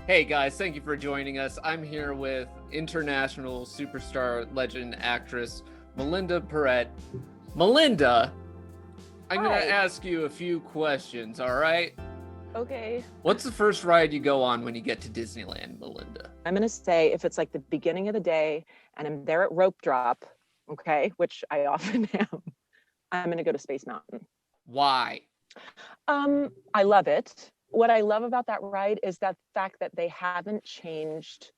Hey guys, thank you for joining us. I'm here with international superstar legend actress Melinda Parrett. Melinda, I'm going Hi. to ask you a few questions, all right? Okay. What's the first ride you go on when you get to Disneyland, Melinda? I'm going to say if it's like the beginning of the day and I'm there at rope drop, okay, which I often am, I'm going to go to Space Mountain. Why? I love it. What I love about that ride is that fact that they haven't changed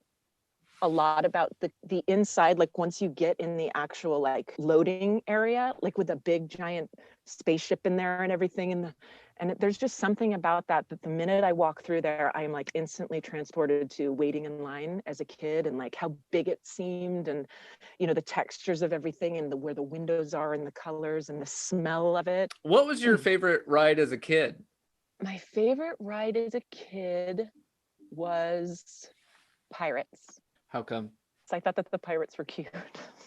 a lot about the inside. Like once you get in the actual like loading area, like with a big giant spaceship in there and everything, and there's just something about that the minute I walk through there, I am like instantly transported to waiting in line as a kid and like how big it seemed, and the textures of everything and where the windows are and the colors and the smell of it. What was your favorite ride as a kid? My favorite ride as a kid was Pirates. How come? So I thought that the pirates were cute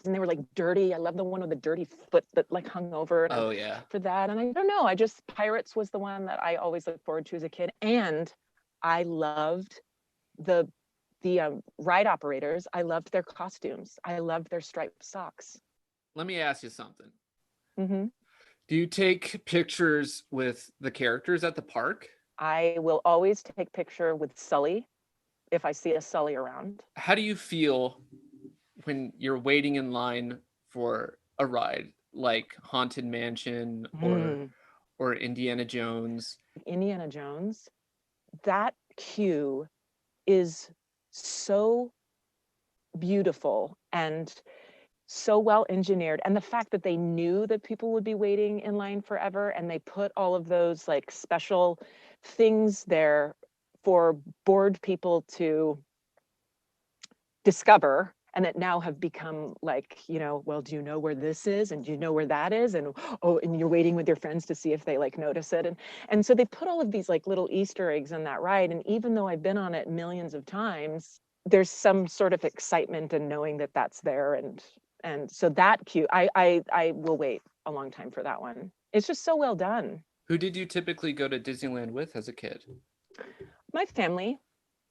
and they were like dirty. I love the one with the dirty foot that like hung over. Oh, yeah. For that. And I don't know, Pirates was the one that I always looked forward to as a kid. And I loved the ride operators. I loved their costumes. I loved their striped socks. Let me ask you something. Mm-hmm. Do you take pictures with the characters at the park? I will always take picture with Sully if I see a Sully around. How do you feel when you're waiting in line for a ride like Haunted Mansion or Indiana Jones? Indiana Jones, that queue is so beautiful and so well engineered, and the fact that they knew that people would be waiting in line forever and they put all of those like special things there for bored people to discover, and that now have become like, well, do you know where this is, and do you know where that is, and and you're waiting with your friends to see if they like notice it, and so they put all of these like little Easter eggs in that ride. And even though I've been on it millions of times, there's some sort of excitement in knowing that that's there. And so that queue, I will wait a long time for that one. It's just so well done. Who did you typically go to Disneyland with as a kid? My family,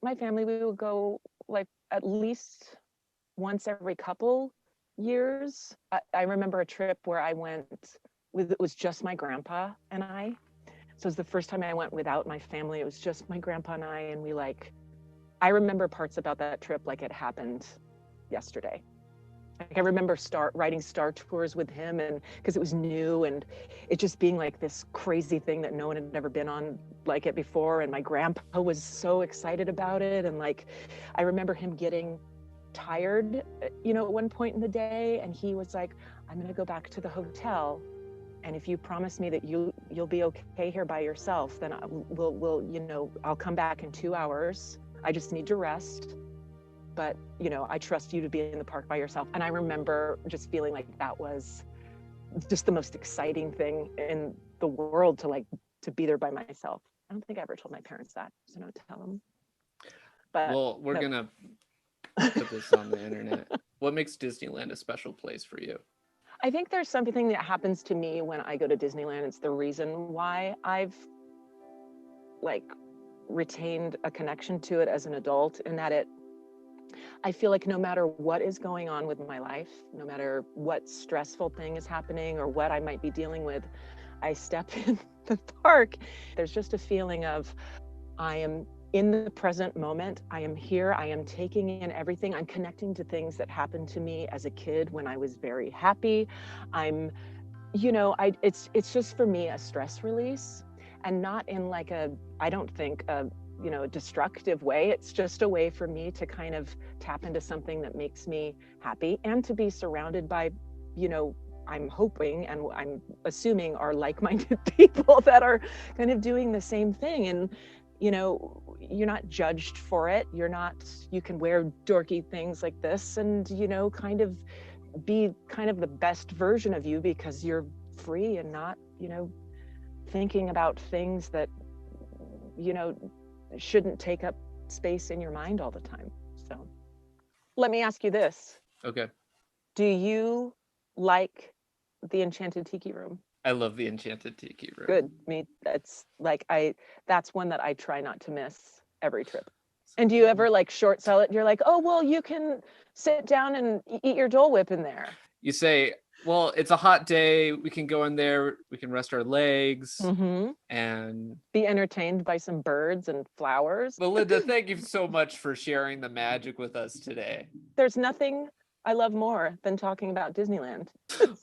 we would go like at least once every couple years. I remember a trip where I went with, it was just my grandpa and I. So it was the first time I went without my family. It was just my grandpa and I we I remember parts about that trip like it happened yesterday. Like I remember writing Star Tours with him, and because it was new and it just being like this crazy thing that no one had ever been on like it before. And my grandpa was so excited about it. And like, I remember him getting tired, at one point in the day. And he was like, I'm going to go back to the hotel. And if you promise me that you'll be okay here by yourself, then I'll come back in 2 hours. I just need to rest. But, I trust you to be in the park by yourself. And I remember just feeling like that was just the most exciting thing in the world to be there by myself. I don't think I ever told my parents that, so don't tell them. But well, we're going to put this on the internet. What makes Disneyland a special place for you? I think there's something that happens to me when I go to Disneyland. It's the reason why I've retained a connection to it as an adult, in that I feel like no matter what is going on with my life, no matter what stressful thing is happening or what I might be dealing with, I step in the park. There's just a feeling of I am in the present moment. I am here. I am taking in everything. I'm connecting to things that happened to me as a kid when I was very happy. It's just for me a stress release, and not in like I don't think a destructive way. It's just a way for me to kind of tap into something that makes me happy, and to be surrounded by, I'm hoping and I'm assuming are like-minded people that are kind of doing the same thing. And, you're not judged for it. You can wear dorky things like this and, kind of be kind of the best version of you because you're free and not, thinking about things that, shouldn't take up space in your mind all the time. So let me ask you this. Okay. Do you like the Enchanted Tiki Room? I love the Enchanted Tiki Room. Good. That's one that I try not to miss every trip. And do you ever like short sell it? You're like, oh, well, you can sit down and eat your Dole Whip in there. You say, well, it's a hot day. We can go in there. We can rest our legs and be entertained by some birds and flowers. Melinda, thank you so much for sharing the magic with us today. There's nothing I love more than talking about Disneyland.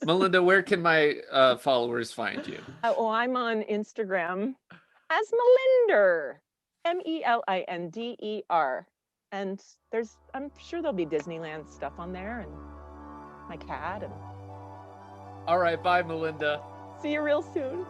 Melinda, where can my followers find you? Well, I'm on Instagram as Melinder, Melinder. And I'm sure there'll be Disneyland stuff on there and my cat. And all right, bye, Melinda. see you real soon.